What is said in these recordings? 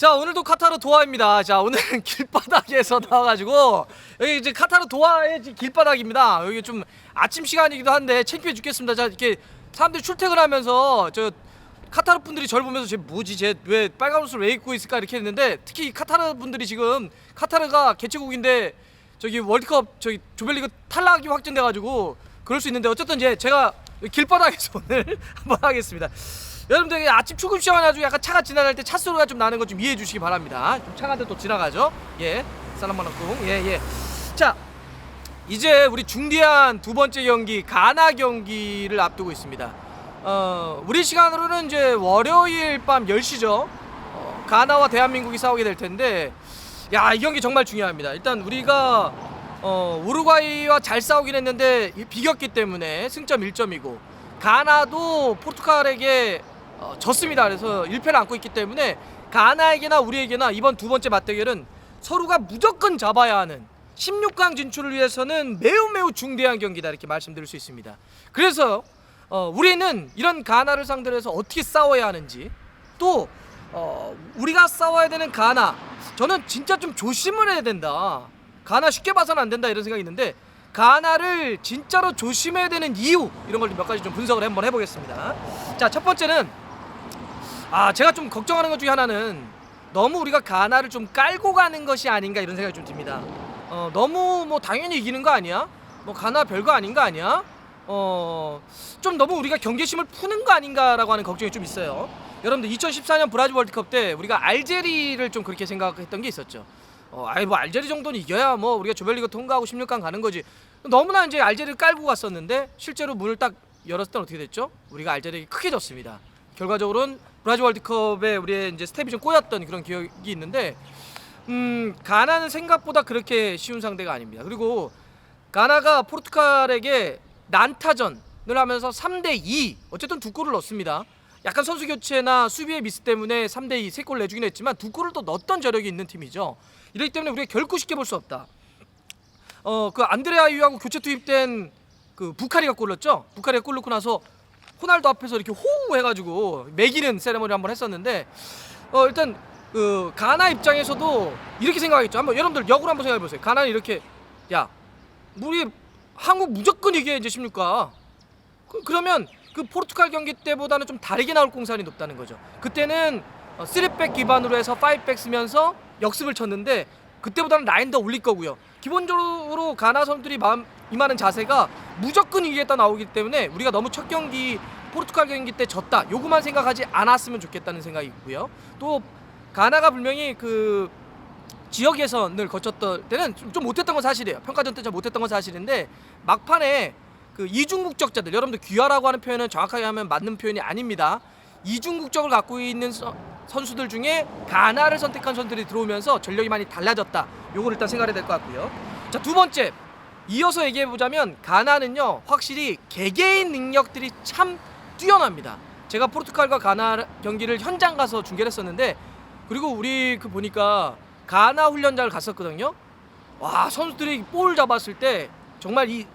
자, 오늘도 카타르 도하입니다. 자, 오늘은 길바닥에서 나와가지고 여기 이제 카타르 도하의 길바닥입니다. 여기 좀 아침 시간이기도 한데 창피해 죽겠습니다. 자, 이렇게 사람들이 출퇴근하면서 저 카타르 분들이 저를 보면서 쟤 뭐지, 쟤 왜 빨간 옷을 왜 입고 있을까 이렇게 했는데, 특히 카타르 분들이 지금 카타르가 개최국인데 저기 월드컵 저기 조별리그 탈락이 확정돼가지고 그럴 수 있는데, 어쨌든 이제 제가 길바닥에서 오늘 한번 하겠습니다. 여러분들 아침 출근 시간에 약간 차가 지나갈 때 차 소리가 좀 나는 거 좀 이해해 주시기 바랍니다. 좀 차가 또 지나가죠. 예, 살람말라쿰. 예. 자, 이제 우리 중대한 두 번째 경기 가나 경기를 앞두고 있습니다. 우리 시간으로는 이제 월요일 밤 10시죠. 가나와 대한민국이 싸우게 될 텐데, 야, 이 경기 정말 중요합니다. 일단 우리가 우루과이와 잘 싸우긴 했는데 비겼기 때문에 승점 1점이고, 가나도 포르투갈에게 졌습니다. 그래서 1패를 안고 있기 때문에 가나에게나 우리에게나 이번 두 번째 맞대결은 서로가 무조건 잡아야 하는 16강 진출을 위해서는 매우 중대한 경기다, 이렇게 말씀드릴 수 있습니다. 그래서 우리는 이런 가나를 상대로 해서 어떻게 싸워야 하는지, 또 우리가 싸워야 되는 가나, 저는 진짜 좀 조심을 해야 된다, 가나 쉽게 봐서는 안 된다, 이런 생각이 있는데, 가나를 진짜로 조심해야 되는 이유, 이런 걸 몇 가지 좀 분석을 한번 해보겠습니다. 자, 첫 번째는 제가 좀 걱정하는 것 중에 하나는 너무 우리가 가나를 좀 깔고 가는 것이 아닌가, 이런 생각이 좀 듭니다. 너무 뭐 당연히 이기는 거 아니야? 뭐 가나 별거 아닌 거 아니야? 좀 너무 우리가 경계심을 푸는 거 아닌가라고 하는 걱정이 좀 있어요. 여러분들 2014년 브라질 월드컵 때 우리가 알제리를 좀 그렇게 생각했던 게 있었죠. 뭐 알제리 정도는 이겨야 뭐 우리가 조별리그 통과하고 16강 가는 거지. 너무나 이제 알제리를 깔고 갔었는데, 실제로 문을 딱 열었을 때 어떻게 됐죠? 우리가 알제리에게 크게 졌습니다. 결과적으로는 브라질 월드컵에 우리의 이제 스텝이 좀 꼬였던 그런 기억이 있는데, 가나는 생각보다 그렇게 쉬운 상대가 아닙니다. 그리고 가나가 포르투갈에게 난타전을 하면서 3대2, 어쨌든 두 골을 넣습니다. 약간 선수 교체나 수비의 미스 때문에 3대2 세 골 내주긴 했지만 두 골을 또 넣었던 저력이 있는 팀이죠. 이렇기 때문에 우리가 결코 쉽게 볼 수 없다. 그 안드레아 유하고 교체 투입된 그 부카리가 골 넣었죠. 부카리가 골 넣고 나서 호날두 앞에서 이렇게 호우 해가지고 매기는 세레머니 한번 했었는데, 일단 그 가나 입장에서도 이렇게 생각하겠죠. 한번 여러분들 역으로 한번 생각해 보세요. 가나는 이렇게, 야, 우리 한국 무조건 이게 이제 16강. 그러면 그 포르투갈 경기 때보다는 좀 다르게 나올 공산이 높다는 거죠. 그때는 3백 기반으로 해서 5백 쓰면서 역습을 쳤는데, 그때보다는 라인 더 올릴 거고요. 기본적으로 가나 선수들이 임하는 자세가 무조건 이기겠다 나오기 때문에 우리가 너무 첫 경기 포르투갈 경기 때 졌다, 요거만 생각하지 않았으면 좋겠다는 생각이 있고요. 또 가나가 분명히 그 지역 예선을 거쳤던 때는 좀 못했던 건 사실이에요. 평가전 때 잘 못했던 건 사실인데, 막판에 그 이중국적자들, 여러분들 귀화라고 하는 표현은 정확하게 하면 맞는 표현이 아닙니다. 이중국적을 갖고 있는 선수들 중에 가나를 선택한 선수들이 들어오면서 전력이 많이 달라졌다, 요거를 일단 생각해야 될 것 같고요. 자, 두 번째, 이어서 얘기해보자면 가나는요, 확실히 개개인 능력들이 참 뛰어납니다. 제가 포르투갈과 가나 경기를 현장 가서 중계를 했었는데, 그리고 우리 그 보니까 가나 훈련장을 갔었거든요. 와, 선수들이 볼 잡았을 때 정말 이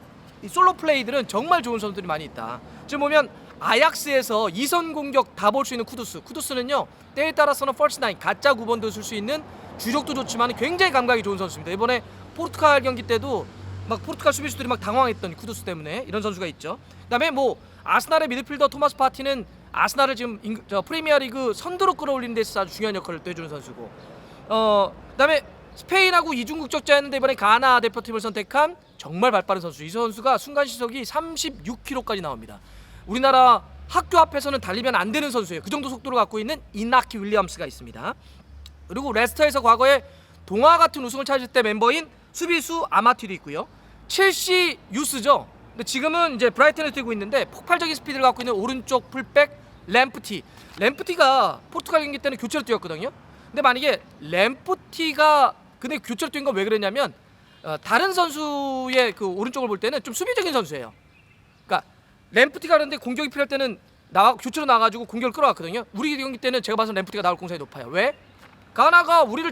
솔로 플레이들은 정말 좋은 선수들이 많이 있다. 지금 보면 아약스에서 2선 공격 다 볼 수 있는 쿠두스는요, 때에 따라서는 펄스 나인 가짜 9번도 쓸 수 있는 주력도 좋지만 굉장히 감각이 좋은 선수입니다. 이번에 포르투갈 경기 때도 막 포르투갈 수비수들이 막 당황했던 쿠두스 때문에 이런 선수가 있죠. 그다음에 뭐 아스날의 미드필더 토마스 파티는 아스날을 지금 프리미어리그 선두로 끌어올리는 데 있어서 아주 중요한 역할을 또 해주는 선수고, 그다음에 스페인하고 이중국적자였는데 이번에 가나 대표팀을 선택한 정말 발빠른 선수, 이 선수가 순간 시속이 36km까지 나옵니다. 우리나라 학교 앞에서는 달리면 안 되는 선수예요. 그 정도 속도를 갖고 있는 이나키 윌리엄스가 있습니다. 그리고 레스터에서 과거에 동화 같은 우승을 찾을 때 멤버인 수비수 아마티도 있고요. 첼시 유스죠. 근데 지금은 이제 브라이튼에 뛰고 있는데 폭발적인 스피드를 갖고 있는 오른쪽 풀백 램프티가 포르투갈 경기 때는 교체로 뛰었거든요. 근데 만약에 램프티가 근데 교체로 뛴 건 왜 그랬냐면, 다른 선수의 그 오른쪽을 볼 때는 좀 수비적인 선수예요. 그러니까 램프티가 그런데 공격이 필요할 때는 교체로 나가지고 공격을 끌어왔거든요. 우리 경기 때는 제가 봐서 램프티가 나올 공산이 높아요. 왜? 가나가 우리를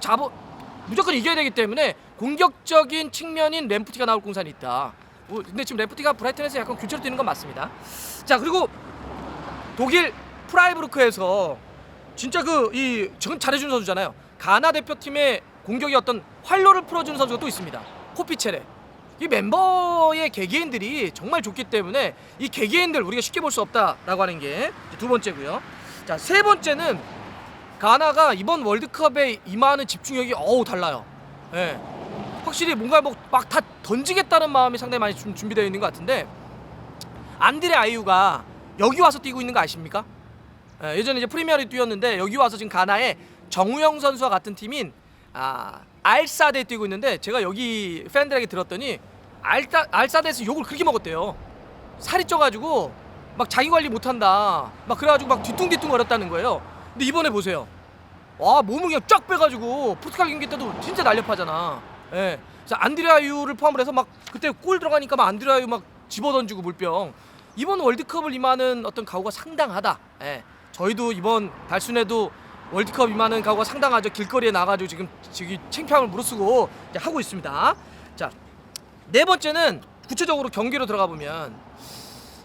무조건 이겨야 되기 때문에 공격적인 측면인 램프티가 나올 공산이 있다. 근데 지금 램프티가 브라이튼에서 약간 교체로 뛰는 건 맞습니다. 자, 그리고 독일 프라이부르크에서 진짜 지금 잘해주는 선수잖아요. 가나 대표팀의 공격의 어떤 활로를 풀어주는 선수가 또 있습니다. 코피체레. 이 멤버의 개개인들이 정말 좋기 때문에 이 개개인들 우리가 쉽게 볼 수 없다라고 하는 게 두 번째고요. 자, 세 번째는 가나가 이번 월드컵에 임하는 집중력이 달라요. 예. 확실히 뭔가 막 다 던지겠다는 마음이 상당히 많이 준비되어 있는 것 같은데, 안드레 아이유가 여기 와서 뛰고 있는 거 아십니까? 예전에 이제 프리미어리그 뛰었는데 여기 와서 지금 가나의 정우영 선수와 같은 팀인 알사드에 뛰고 있는데, 제가 여기 팬들에게 들었더니 알사드에서 욕을 그렇게 먹었대요. 살이 쪄가지고 막 자기 관리 못한다, 막 그래가지고 막 뒤뚱뒤뚱 거렸다는 거예요. 근데 이번에 보세요. 와, 몸을 그냥 쫙 빼가지고 포르투갈 경기 때도 진짜 날렵하잖아. 예. 그래서 안드레 아이유를 포함을 해서 막 그때 골 들어가니까 막 안드레 아이유 막 집어던지고 물병. 이번 월드컵을 임하는 어떤 각오가 상당하다. 예. 저희도 이번 달순에도 월드컵 임하는 각오가 상당하죠. 길거리에 나가지고 지금 창피함을 무릅쓰고 이제 하고 있습니다. 자, 네 번째는 구체적으로 경기로 들어가 보면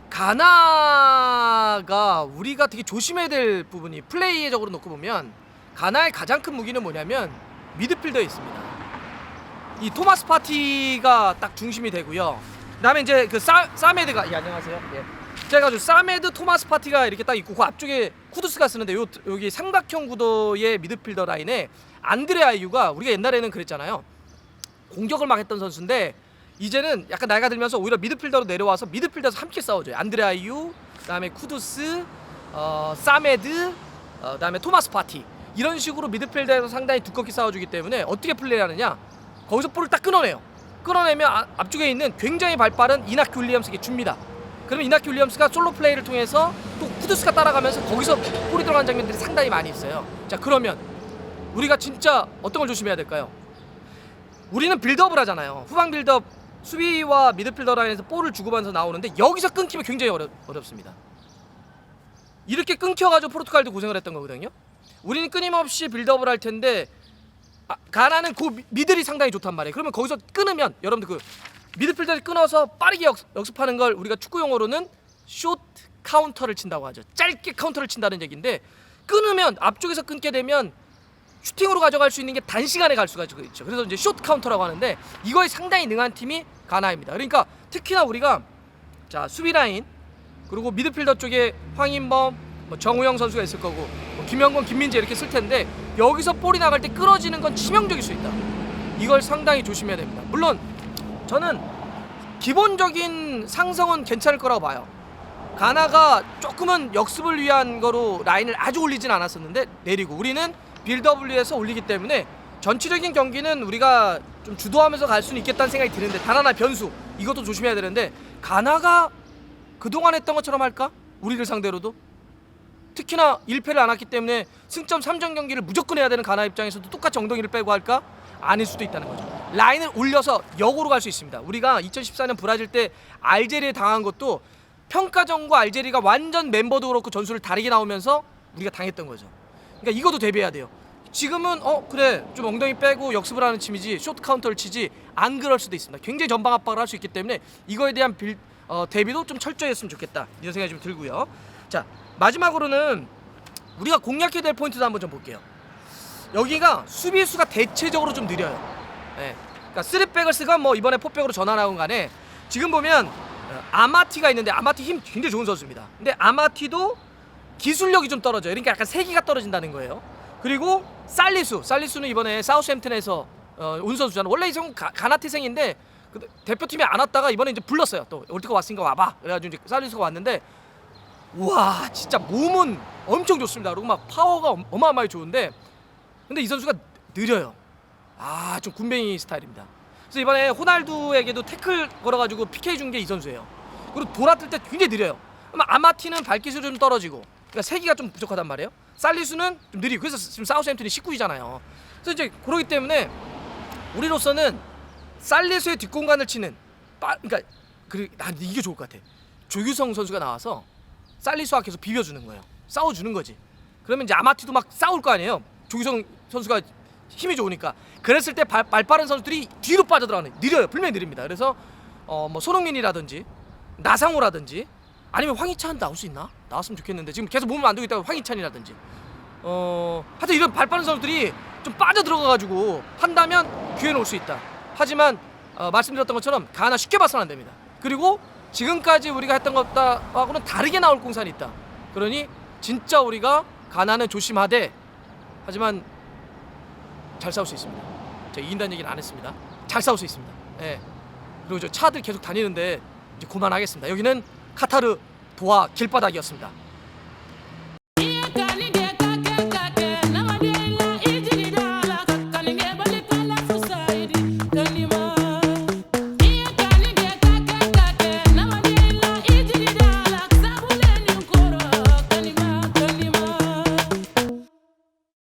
가나가 우리가 되게 조심해야 될 부분이, 플레이적으로 놓고 보면 가나의 가장 큰 무기는 뭐냐면 미드필더에 있습니다. 이 토마스 파티가 딱 중심이 되고요. 그다음에 이제 그 사메드가, 예, 안녕하세요. 예. 제가 아주 사메드, 토마스 파티가 이렇게 딱 있고, 그 앞쪽에 쿠두스가 쓰는데 여기 삼각형 구도의 미드필더 라인에 안드레 아이유가, 우리가 옛날에는 그랬잖아요. 공격을 막 했던 선수인데 이제는 약간 나이가 들면서 오히려 미드필더로 내려와서 미드필더에서 함께 싸워줘요. 안드레 아이유, 그다음에 쿠두스, 사메드, 그다음에 토마스 파티, 이런 식으로 미드필더에서 상당히 두껍게 싸워주기 때문에 어떻게 플레이하느냐, 거기서 볼을 딱 끊어내요. 끊어내면 앞쪽에 있는 굉장히 발빠른 이나키 윌리엄스에게 줍니다. 그러면 이나키 윌리엄스가 솔로 플레이를 통해서 또 쿠두스가 따라가면서 거기서 볼이 들어가는 장면들이 상당히 많이 있어요. 자, 그러면 우리가 진짜 어떤 걸 조심해야 될까요? 우리는 빌드업을 하잖아요. 후방 빌드업, 수비와 미드필더 라인에서 볼을 주고받아서 나오는데 여기서 끊기면 굉장히 어렵습니다. 이렇게 끊겨가지고 포르투갈도 고생을 했던 거거든요. 우리는 끊임없이 빌드업을 할 텐데 가나는 그 미들이 상당히 좋단 말이에요. 그러면 거기서 끊으면, 여러분들 그 미드필더를 끊어서 빠르게 역습하는 걸 우리가 축구 용어로는 숏 카운터를 친다고 하죠. 짧게 카운터를 친다는 얘기인데, 끊으면, 앞쪽에서 끊게 되면 슈팅으로 가져갈 수 있는 게 단시간에 갈 수가 있죠. 그래서 이제 숏 카운터라고 하는데, 이거에 상당히 능한 팀이 가나입니다. 그러니까 특히나 우리가, 자, 수비 라인, 그리고 미드필더 쪽에 황인범, 정우영 선수가 있을 거고, 김영건, 김민재 이렇게 쓸 텐데, 여기서 볼이 나갈 때 끊어지는 건 치명적일 수 있다. 이걸 상당히 조심해야 됩니다. 물론 저는 기본적인 상성은 괜찮을 거라고 봐요. 가나가 조금은 역습을 위한 거로 라인을 아주 올리진 않았었는데 내리고, 우리는 빌드업을 위해서 올리기 때문에 전체적인 경기는 우리가 좀 주도하면서 갈 수는 있겠다는 생각이 드는데, 단 하나 변수, 이것도 조심해야 되는데, 가나가 그동안 했던 것처럼 할까? 우리를 상대로도? 특히나 1패를 안 했기 때문에 승점 3점 경기를 무조건 해야 되는 가나 입장에서도 똑같이 엉덩이를 빼고 할까? 아닐 수도 있다는 거죠. 라인을 올려서 역으로 갈 수 있습니다. 우리가 2014년 브라질 때 알제리에 당한 것도 평가전과 알제리가 완전 멤버도 그렇고 전술을 다르게 나오면서 우리가 당했던 거죠. 그러니까 이것도 대비해야 돼요. 지금은 그래, 좀 엉덩이 빼고 역습을 하는 팀이지 숏 카운터를 치지, 안 그럴 수도 있습니다. 굉장히 전방 압박을 할 수 있기 때문에 이거에 대한 대비도 좀 철저히 했으면 좋겠다, 이런 생각이 좀 들고요. 자, 마지막으로는 우리가 공략해야 될 포인트도 한번 좀 볼게요. 여기가 수비수가 대체적으로 좀 느려요. 네. 그러니까 3백을 쓰건 뭐 이번에 4백으로 전환하건 간에, 지금 보면 아마티가 있는데, 아마티 힘 굉장히 좋은 선수입니다. 근데 아마티도 기술력이 좀 떨어져요. 그러니까 약간 세기가 떨어진다는 거예요. 그리고 살리수는 이번에 사우스햄튼에서 온 선수잖아. 원래 이 선수 가나태생인데 대표팀에 안 왔다가 이번에 이제 불렀어요. 또 월드컵 왔으니까 와봐. 그래가지고 이제 살리수가 왔는데, 우와, 진짜 몸은 엄청 좋습니다. 그리고 막 파워가 어마어마하게 좋은데, 근데 이 선수가 느려요. 좀 군뱅이 스타일입니다. 그래서 이번에 호날두에게도 태클 걸어가지고 PK 준 게 이 선수예요. 그리고 돌아뜰 때 굉장히 느려요. 아마티는 발기술이 좀 떨어지고, 그러니까 세기가 좀 부족하단 말이에요. 살리수는 좀 느리고, 그래서 지금 사우스햄튼이 19위잖아요. 그래서 이제 그러기 때문에 우리로서는 살리수의 뒷공간을 치는, 그러니까 이게 좋을 것 같아. 조규성 선수가 나와서 살리수와 계속 비벼주는 거예요. 싸워주는 거지. 그러면 이제 아마티도 막 싸울 거 아니에요. 조규성 선수가 힘이 좋으니까. 그랬을 때 발 빠른 선수들이 뒤로 빠져들어가는, 느려요. 분명히 느립니다. 그래서 뭐 손흥민이라든지 나상호라든지, 아니면 황희찬 나올 수 있나? 나왔으면 좋겠는데 지금 계속 몸을 안 두고 있다가 황희찬이라든지, 하여튼 이런 발 빠른 선수들이 좀 빠져 들어가가지고 한다면 기회는 올 수 있다. 하지만 말씀드렸던 것처럼 가나 쉽게 봐서는 안 됩니다. 그리고 지금까지 우리가 했던 것하고는 다르게 나올 공산이 있다. 그러니 진짜 우리가 가나는 조심하되, 하지만 잘 싸울 수 있습니다. 제가 이긴다는 얘기는 안 했습니다. 잘 싸울 수 있습니다. 예. 그리고 저 차들 계속 다니는데 이제 그만하겠습니다. 여기는 카타르 도하 길바닥이었습니다.